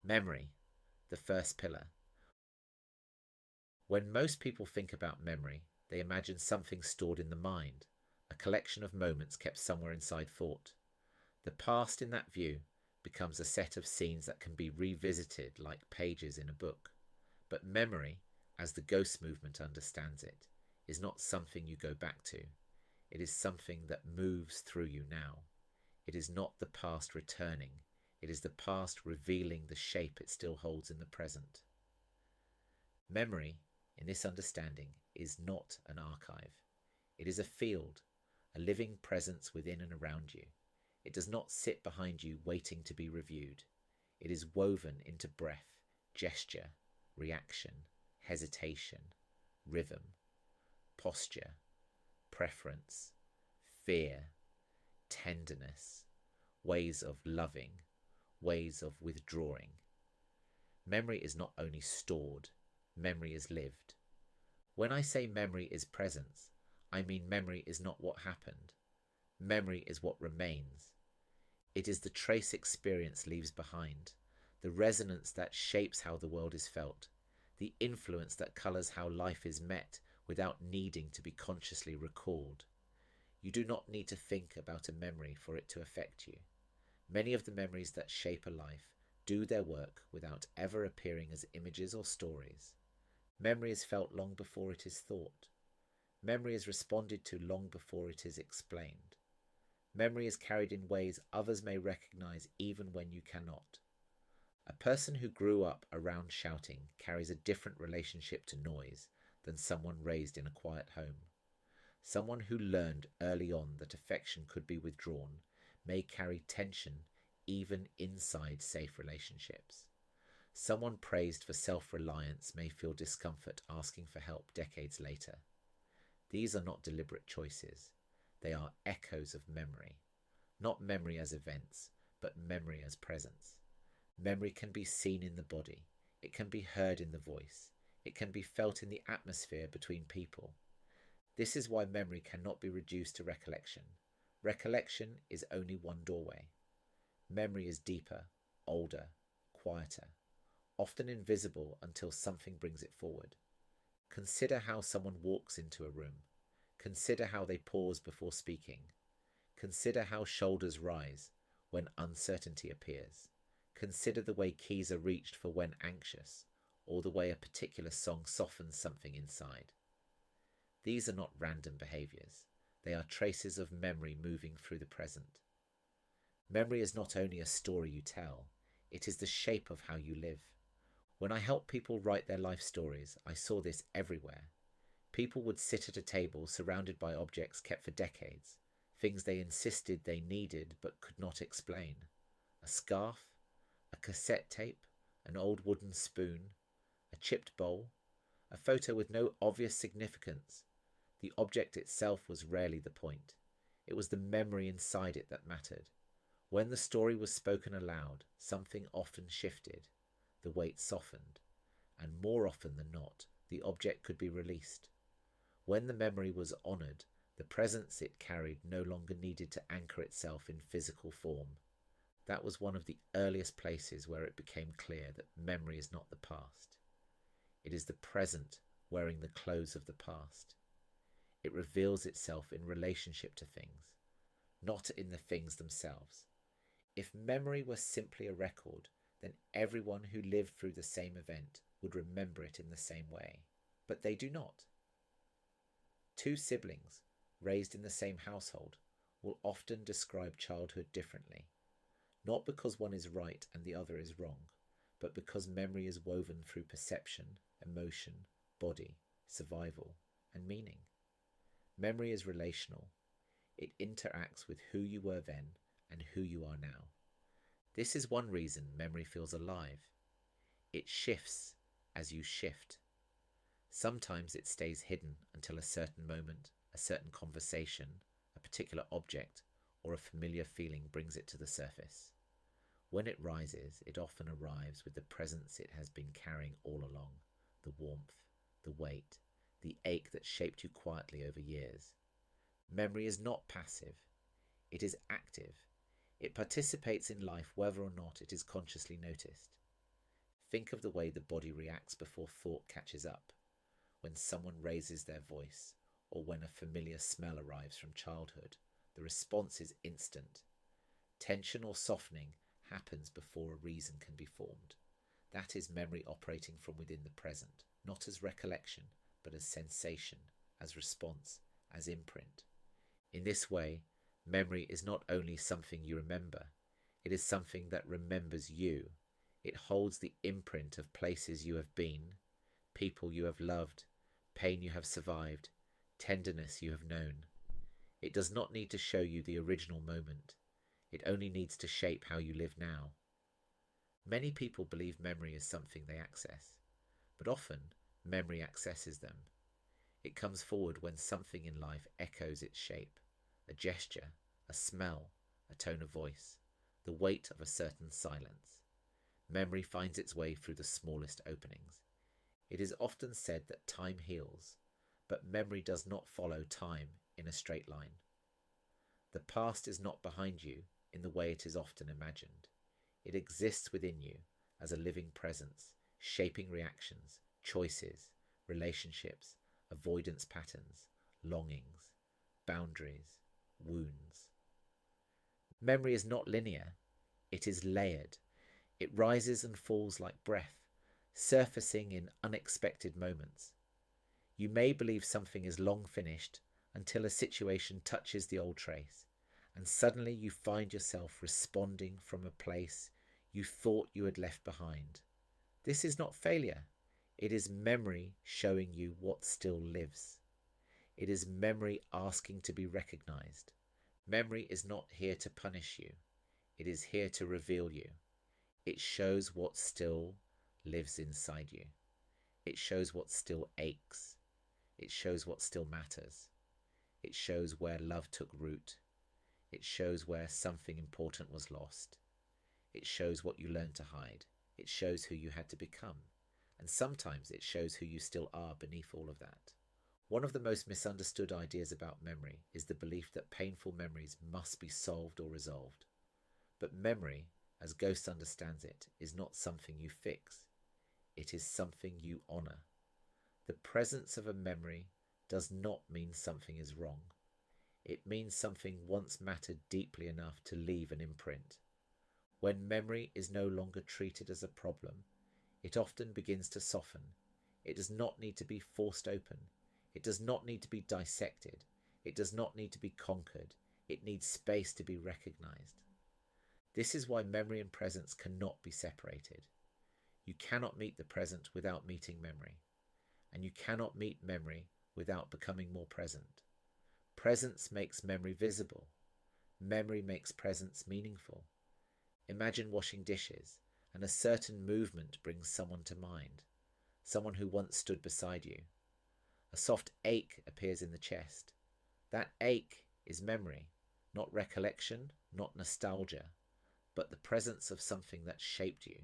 Memory, the first pillar. When most people think about memory, they imagine something stored in the mind, a collection of moments kept somewhere inside thought. The past in that view becomes a set of scenes that can be revisited like pages in a book. But memory, as the ghost movement understands it, is not something you go back to. It is something that moves through you now. It is not the past returning. It is the past revealing the shape it still holds in the present. Memory, in this understanding, is not an archive. It is a field, a living presence within and around you. It does not sit behind you waiting to be reviewed. It is woven into breath, gesture, reaction, hesitation, rhythm, posture, preference, fear, tenderness, ways of loving, ways of withdrawing. Memory is not only stored, memory is lived. When I say memory is presence, I mean memory is not what happened. Memory is what remains. It is the trace experience leaves behind, the resonance that shapes how the world is felt, the influence that colours how life is met without needing to be consciously recalled. You do not need to think about a memory for it to affect you. Many of the memories that shape a life do their work without ever appearing as images or stories. Memory is felt long before it is thought. Memory is responded to long before it is explained. Memory is carried in ways others may recognize even when you cannot. A person who grew up around shouting carries a different relationship to noise than someone raised in a quiet home. Someone who learned early on that affection could be withdrawn may carry tension even inside safe relationships. Someone praised for self-reliance may feel discomfort asking for help decades later. These are not deliberate choices. They are echoes of memory. Not memory as events, but memory as presence. Memory can be seen in the body. It can be heard in the voice. It can be felt in the atmosphere between people. This is why memory cannot be reduced to recollection. Recollection is only one doorway. Memory is deeper, older, quieter, often invisible until something brings it forward. Consider how someone walks into a room. Consider how they pause before speaking. Consider how shoulders rise when uncertainty appears. Consider the way keys are reached for when anxious, or the way a particular song softens something inside. These are not random behaviours. They are traces of memory moving through the present. Memory is not only a story you tell, it is the shape of how you live. When I helped people write their life stories, I saw this everywhere. People would sit at a table surrounded by objects kept for decades, things they insisted they needed but could not explain. A scarf, a cassette tape, an old wooden spoon, a chipped bowl, a photo with no obvious significance. The object itself was rarely the point. It was the memory inside it that mattered. When the story was spoken aloud, something often shifted. The weight softened, and more often than not, the object could be released. When the memory was honoured, the presence it carried no longer needed to anchor itself in physical form. That was one of the earliest places where it became clear that memory is not the past. It is the present wearing the clothes of the past. It reveals itself in relationship to things, not in the things themselves. If memory were simply a record, then everyone who lived through the same event would remember it in the same way. But they do not. Two siblings, raised in the same household, will often describe childhood differently, not because one is right and the other is wrong, but because memory is woven through perception, emotion, body, survival, and meaning. Memory is relational. It interacts with who you were then and who you are now. This is one reason memory feels alive. It shifts as you shift. Sometimes it stays hidden until a certain moment, a certain conversation, a particular object, or a familiar feeling brings it to the surface. When it rises, it often arrives with the presence it has been carrying all along, the warmth, the weight, the ache that shaped you quietly over years. Memory is not passive. It is active. It participates in life whether or not it is consciously noticed. Think of the way the body reacts before thought catches up, when someone raises their voice, or when a familiar smell arrives from childhood. The response is instant. Tension or softening happens before a reason can be formed. That is memory operating from within the present, not as recollection, but as sensation, as response, as imprint. In this way, memory is not only something you remember, it is something that remembers you. It holds the imprint of places you have been, people you have loved, pain you have survived, tenderness you have known. It does not need to show you the original moment. It only needs to shape how you live now. Many people believe memory is something they access, but often memory accesses them. It comes forward when something in life echoes its shape, a gesture, a smell, a tone of voice, the weight of a certain silence. Memory finds its way through the smallest openings. It is often said that time heals, but memory does not follow time in a straight line. The past is not behind you in the way it is often imagined. It exists within you as a living presence, shaping reactions, choices, relationships, avoidance patterns, longings, boundaries, wounds. Memory is not linear, it is layered. It rises and falls like breath, surfacing in unexpected moments. You may believe something is long finished until a situation touches the old trace, and suddenly you find yourself responding from a place you thought you had left behind. This is not failure. It is memory showing you what still lives. It is memory asking to be recognized. Memory is not here to punish you. It is here to reveal you. It shows what still lives inside you. It shows what still aches. It shows what still matters. It shows where love took root. It shows where something important was lost. It shows what you learned to hide. It shows who you had to become. And sometimes it shows who you still are beneath all of that. One of the most misunderstood ideas about memory is the belief that painful memories must be solved or resolved. But memory, as Ghost understands it, is not something you fix. It is something you honour. The presence of a memory does not mean something is wrong. It means something once mattered deeply enough to leave an imprint. When memory is no longer treated as a problem, it often begins to soften. It does not need to be forced open. It does not need to be dissected. It does not need to be conquered. It needs space to be recognized. This is why memory and presence cannot be separated. You cannot meet the present without meeting memory, and you cannot meet memory without becoming more present. Presence makes memory visible. Memory makes presence meaningful. Imagine washing dishes, and a certain movement brings someone to mind, someone who once stood beside you. A soft ache appears in the chest. That ache is memory, not recollection, not nostalgia, but the presence of something that shaped you.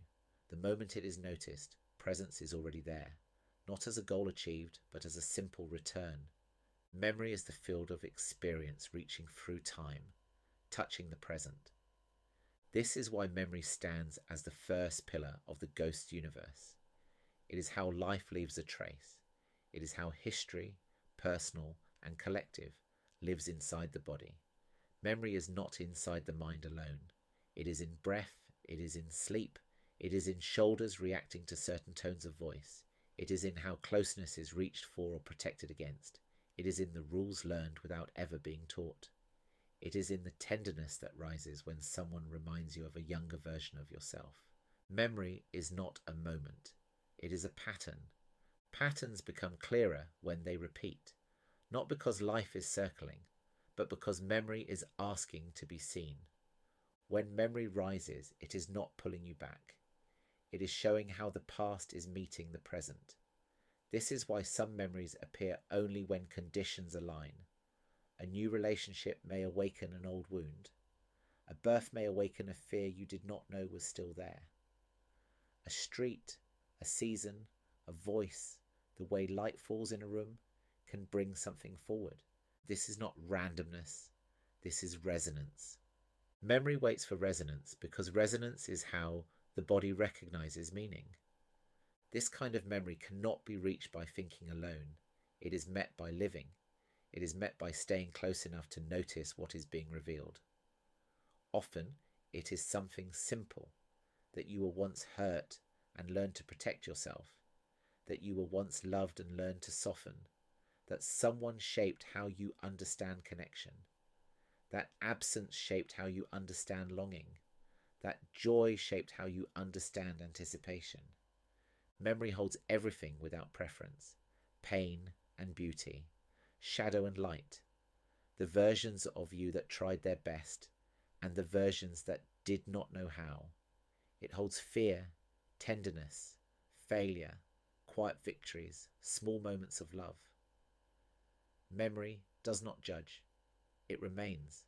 The moment it is noticed, presence is already there, not as a goal achieved, but as a simple return. Memory is the field of experience reaching through time, touching the present. This is why memory stands as the first pillar of the Ghost universe. It is how life leaves a trace. It is how history, personal and collective, lives inside the body. Memory is not inside the mind alone. It is in breath, it is in sleep, it is in shoulders reacting to certain tones of voice. It is in how closeness is reached for or protected against. It is in the rules learned without ever being taught. It is in the tenderness that rises when someone reminds you of a younger version of yourself. Memory is not a moment. It is a pattern. Patterns become clearer when they repeat, not because life is circling, but because memory is asking to be seen. When memory rises, it is not pulling you back. It is showing how the past is meeting the present. This is why some memories appear only when conditions align. A new relationship may awaken an old wound. A birth may awaken a fear you did not know was still there. A street, a season, a voice, the way light falls in a room can bring something forward. This is not randomness. This is resonance. Memory waits for resonance because resonance is how the body recognizes meaning. This kind of memory cannot be reached by thinking alone. It is met by living. It is met by staying close enough to notice what is being revealed. Often, it is something simple, that you were once hurt and learned to protect yourself, that you were once loved and learned to soften, that someone shaped how you understand connection, that absence shaped how you understand longing, that joy shaped how you understand anticipation. Memory holds everything without preference, pain and beauty, shadow and light, the versions of you that tried their best and the versions that did not know how. It holds fear, tenderness, failure, quiet victories, small moments of love. Memory does not judge, it remains.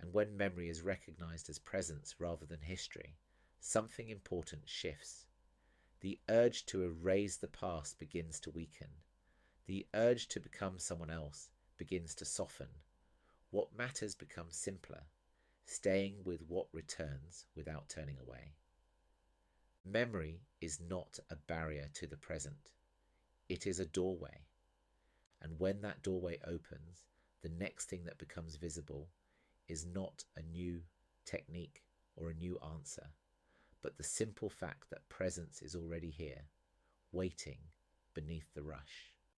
And when memory is recognized as presence rather than history, something important shifts. The urge to erase the past begins to weaken. The urge to become someone else begins to soften. What matters becomes simpler, staying with what returns without turning away. Memory is not a barrier to the present. It is a doorway. And when that doorway opens, the next thing that becomes visible is not a new technique or a new answer, but the simple fact that presence is already here, waiting beneath the rush.